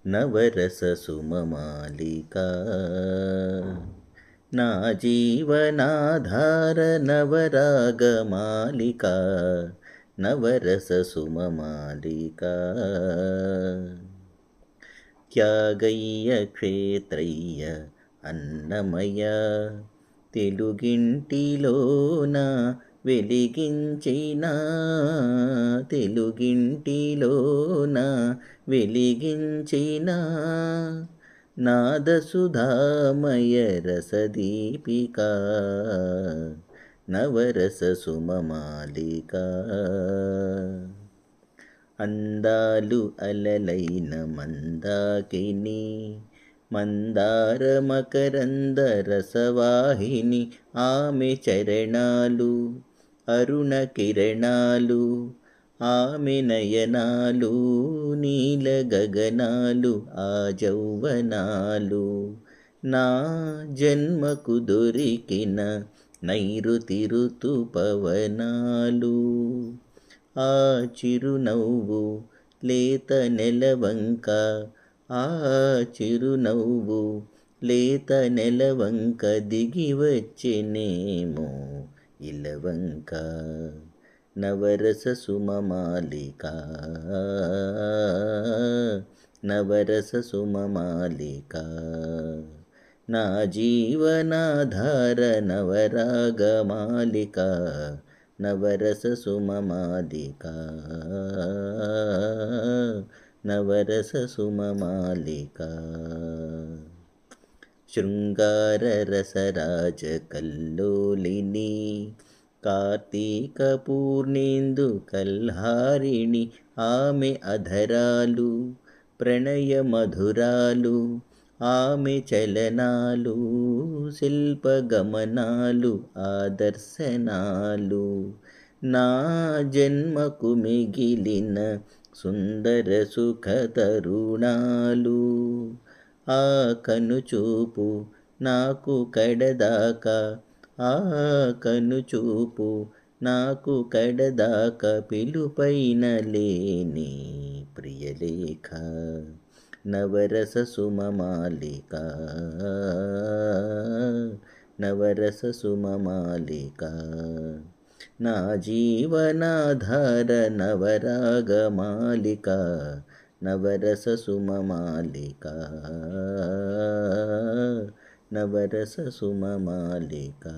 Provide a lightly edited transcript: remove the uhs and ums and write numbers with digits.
నవరస సుమమాలికా నా జీవనాధార నవరాగమాలికా నవరస సుమమాలికా త్యాగయ్య క్షేత్రయ్య అన్నమయ తెలుగింటిలోన వెలిగించిన తెలుగింటిలోన వెలిగించిన నాదసుధామయ రసదీపికా నవరస సుమమాలికా అందాలు అలలైన మందాకిని మందార మకరంద రసవాహిని ఆమె చరణాలు అరుణ కిరణాలు ఆమె నయనాలు నీల గగనాలు ఆ జౌవనాలు నా జన్మకు దొరికిన నైరుతి ఋతుపవనాలు ఆ చిరునవ్వు లేత నెలవంక ఆ చిరునవ్వు లేత నెలవంక దిగి వచ్చెనేమో ఇలవంక నవరస సుమమాలికా నవరస సుమమాలికా నా జీవనాధార నవరాగమాలికా నవరస సుమమాలికా నవరస సుమమాలికా శృంగార రసరాజ కల్లోలిని కార్తీక పూర్ణేందు కల్హారిణి ఆమె అధరాలు ప్రణయ మధురాలు ఆమె చలనాలు శిల్పగమనాలు ఆదర్శనాలు నా జన్మకు మిగిలిన సుందర సుఖ తరుణాలు ఆ కనుచూపు నాకు కడదాకా ఆ కనుచూపు నాకు కడదాకా పిలుపైన లేని ప్రియలేఖ నవరస సుమమాలికా నవరస సుమమాలికా నా జీవనాధార నవరాగమాలికా నవరస సుమమాలికా నవరస సుమమాలికా